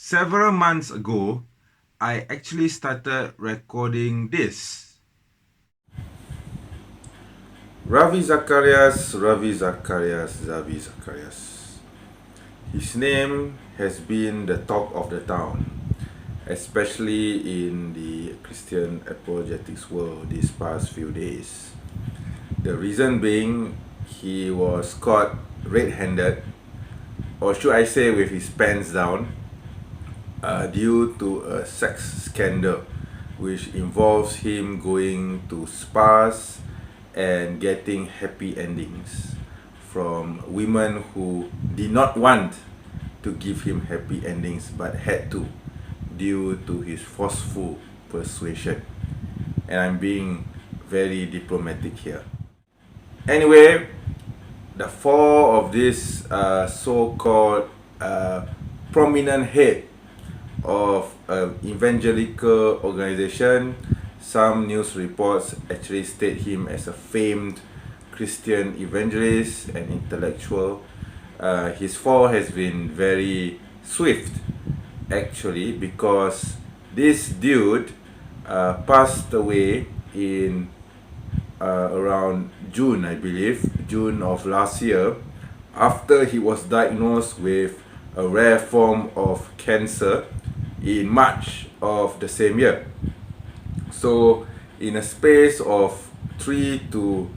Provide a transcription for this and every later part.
Several months ago, I actually started recording this. Ravi Zacharias, Ravi Zacharias, Ravi Zacharias. His name has been the talk of the town, especially in the Christian apologetics world these past few days. The reason being, he was caught red-handed, or should I say with his pants down, due to a sex scandal which involves him going to spas and getting happy endings from women who did not want to give him happy endings but had to due to his forceful persuasion. And I'm being very diplomatic here. Anyway, the four of this so-called prominent head of an evangelical organization, some news reports actually state him as a famed Christian evangelist and intellectual. His fall has been very swift actually, because this dude passed away in around June, I believe, June of last year, after he was diagnosed with a rare form of cancer in March of the same year. So in a space of 3 to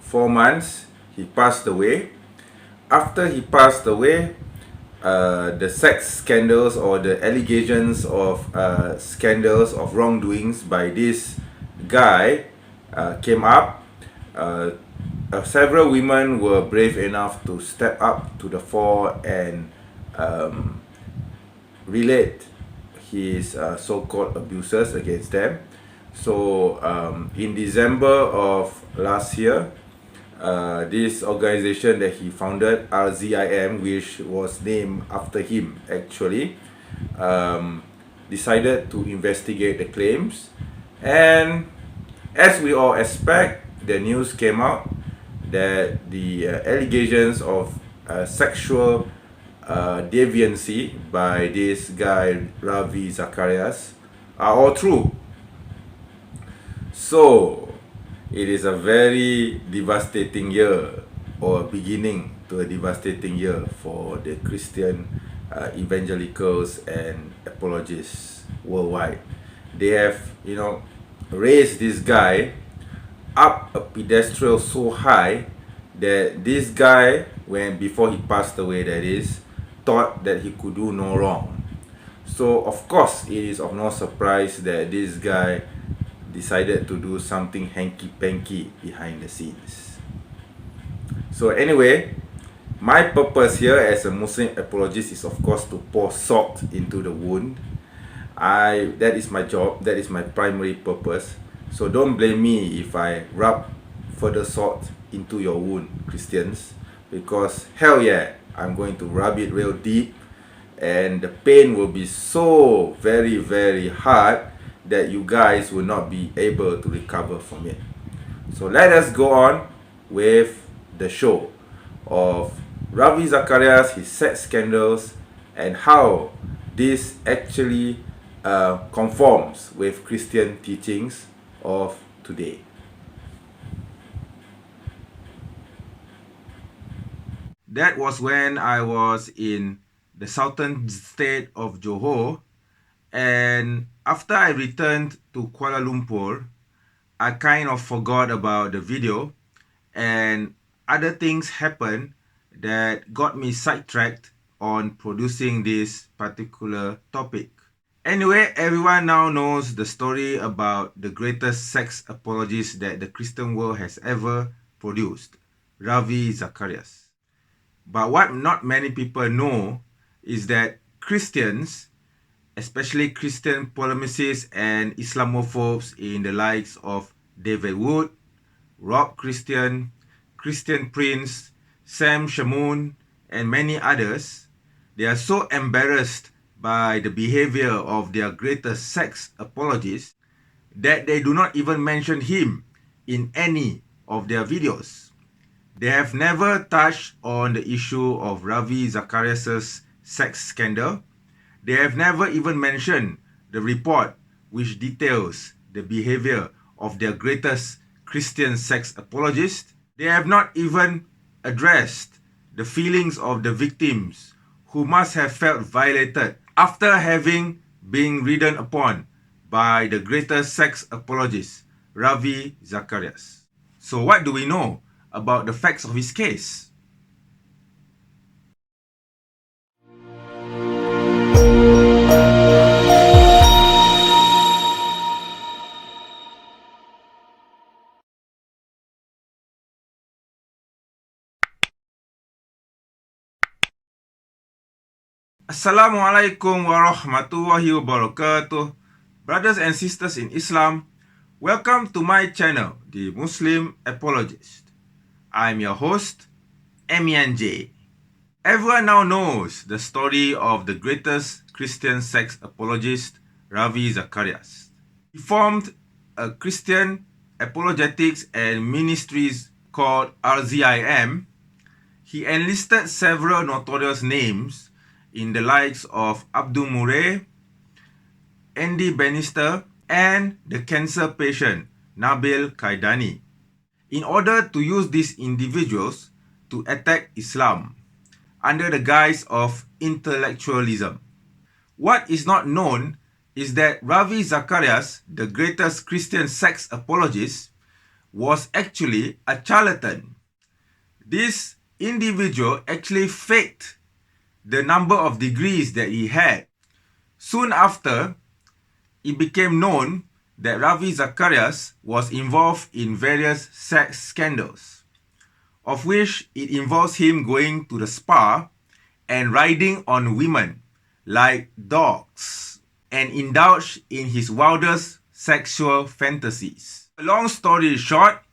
4 months, he passed away. After he passed away, the sex scandals or the allegations of scandals of wrongdoings by this guy came up. Several women were brave enough to step up to the fore and relate his so-called abuses against them. So in December of last year, this organization that he founded, RZIM, which was named after him actually, decided to investigate the claims. And as we all expect, the news came out that the allegations of sexual deviancy by this guy Ravi Zacharias are all true. So it is a very devastating year, or beginning to a devastating year for the Christian evangelicals and apologists worldwide. They have, raised this guy up a pedestal so high that this guy, before he passed away, that is, thought that he could do no wrong. So of course it is of no surprise that this guy decided to do something hanky-panky behind the scenes. So anyway, my purpose here as a Muslim apologist is of course to pour salt into the wound. That is my job, that is my primary purpose. So don't blame me if I rub further salt into your wound, Christians, because hell yeah, I'm going to rub it real deep, and the pain will be so very, very hard that you guys will not be able to recover from it. So let us go on with the show of Ravi Zacharias, his sex scandals, and how this actually conforms with Christian teachings of today. That was when I was in the southern state of Johor, and after I returned to Kuala Lumpur, I kind of forgot about the video, and other things happened that got me sidetracked on producing this particular topic. Anyway, everyone now knows the story about the greatest sex apologist that the Christian world has ever produced, Ravi Zacharias. But what not many people know is that Christians, especially Christian polemicists and Islamophobes in the likes of David Wood, Rob Christian, Christian Prince, Sam Shamoun, and many others, they are so embarrassed by the behavior of their greatest sex apologist that they do not even mention him in any of their videos. They have never touched on the issue of Ravi Zacharias' sex scandal, They have never even mentioned the report which details the behavior of their greatest Christian sex apologist. They have not even addressed the feelings of the victims who must have felt violated after having been ridden upon by the greatest sex apologist, Ravi Zacharias. So what do we know about the facts of his case? Assalamualaikum warahmatullahi wabarakatuh. Brothers and sisters in Islam, welcome to my channel, the Muslim Apologist. I'm your host, MNJ. Everyone now knows the story of the greatest Christian sex apologist, Ravi Zacharias. He formed a Christian apologetics and ministries called RZIM. He enlisted several notorious names in the likes of Abdul Murray, Andy Bannister, and the cancer patient Nabil Qaidani, in order to use these individuals to attack Islam under the guise of intellectualism. What is not known is that Ravi Zacharias, the greatest Christian sex apologist, was actually a charlatan. This individual actually faked the number of degrees that he had. Soon after, it became known that Ravi Zacharias was involved in various sex scandals, of which it involves him going to the spa and riding on women like dogs and indulge in his wildest sexual fantasies. Long story short,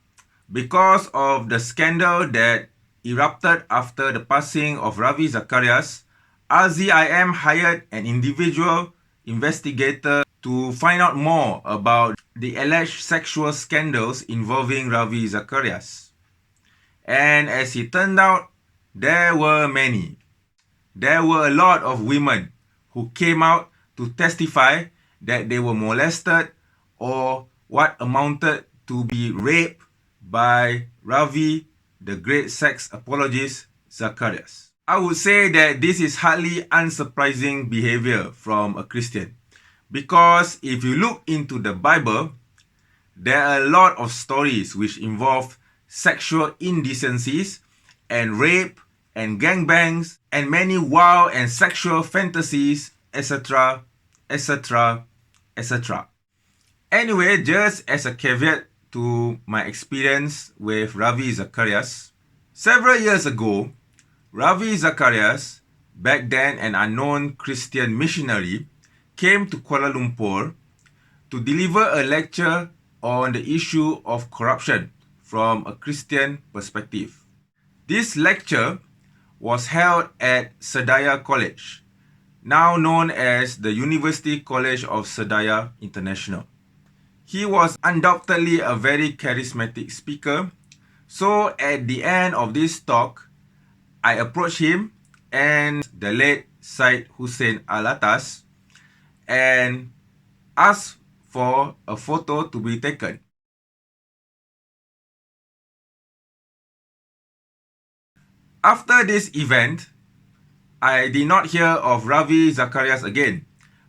because of the scandal that erupted after the passing of Ravi Zacharias, RZIM hired an individual investigator to find out more about the alleged sexual scandals involving Ravi Zacharias. And as it turned out, there were many. There were a lot of women who came out to testify that they were molested or what amounted to be raped by Ravi, the great sex apologist Zacharias. I would say that this is hardly unsurprising behavior from a Christian, because if you look into the Bible, there are a lot of stories which involve sexual indecencies and rape and gangbangs and many wild and sexual fantasies, etc., etc., etc. Anyway, just as a caveat to my experience with Ravi Zacharias, several years ago, Ravi Zacharias, back then an unknown Christian missionary, came to Kuala Lumpur to deliver a lecture on the issue of corruption from a Christian perspective. This lecture was held at Sedaya College, now known as the University College of Sedaya International. He was undoubtedly a very charismatic speaker, so at the end of this talk, I approached him and the late Syed Hussein Alatas and asked for a photo to be taken. After this event, I did not hear of Ravi Zacharias again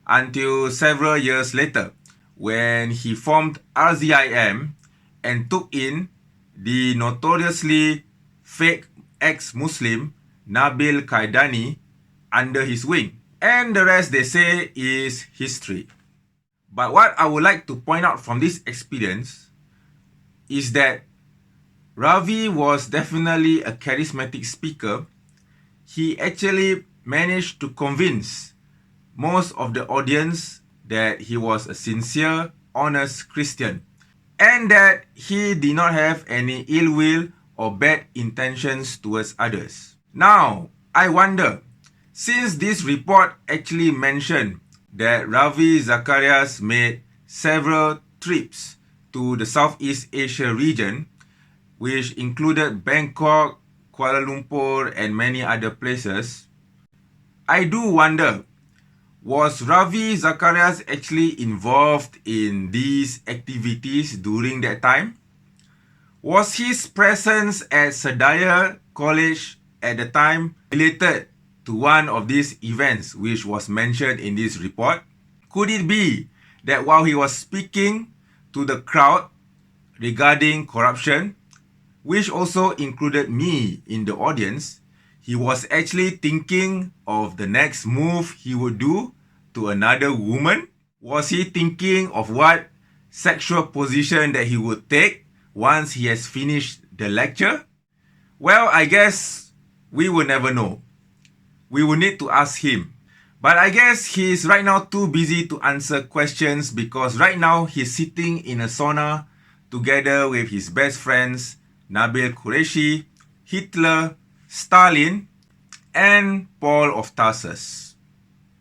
until several years later, when he formed RZIM and took in the notoriously fake ex-Muslim Nabil Qaidani under his wing. And the rest, they say, is history. But what I would like to point out from this experience is that Ravi was definitely a charismatic speaker. He actually managed to convince most of the audience that he was a sincere, honest Christian, and that he did not have any ill will or bad intentions towards others. Now, I wonder, since this report actually mentioned that Ravi Zacharias made several trips to the Southeast Asia region, which included Bangkok, Kuala Lumpur, and many other places, I do wonder, Was Ravi Zacharias actually involved in these activities during that time? Was his presence at Sedaya College at the time related to one of these events which was mentioned in this report? Could it be that while he was speaking to the crowd regarding corruption, which also included me in the audience, he was actually thinking of the next move he would do to another woman? Was he thinking of what sexual position that he would take once he has finished the lecture? Well, I guess we will never know. We will need to ask him. But I guess he's right now too busy to answer questions because right now he's sitting in a sauna together with his best friends Nabil Qureshi, Hitler, Stalin, and Paul of Tarsus.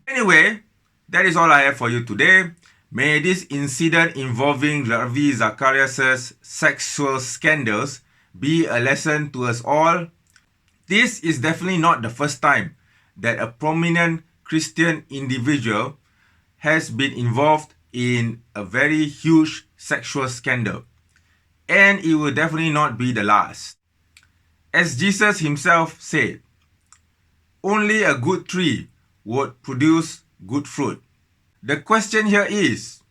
Anyway, that is all I have for you today. May this incident involving Ravi Zacharias' sexual scandals be a lesson to us all. This is definitely not the first time that a prominent Christian individual has been involved in a very huge sexual scandal. And it will definitely not be the last. As Jesus himself said, only a good tree would produce good fruit. The question here is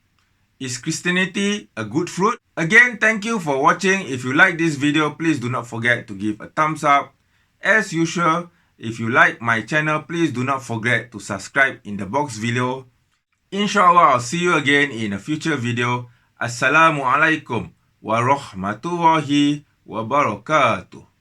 Christianity a good fruit? Again, thank you for watching. If you like this video, please do not forget to give a thumbs up. As usual, if you like my channel, please do not forget to subscribe in the box below. Inshallah, I'll see you again in a future video. Assalamualaikum warahmatullahi wabarakatuh.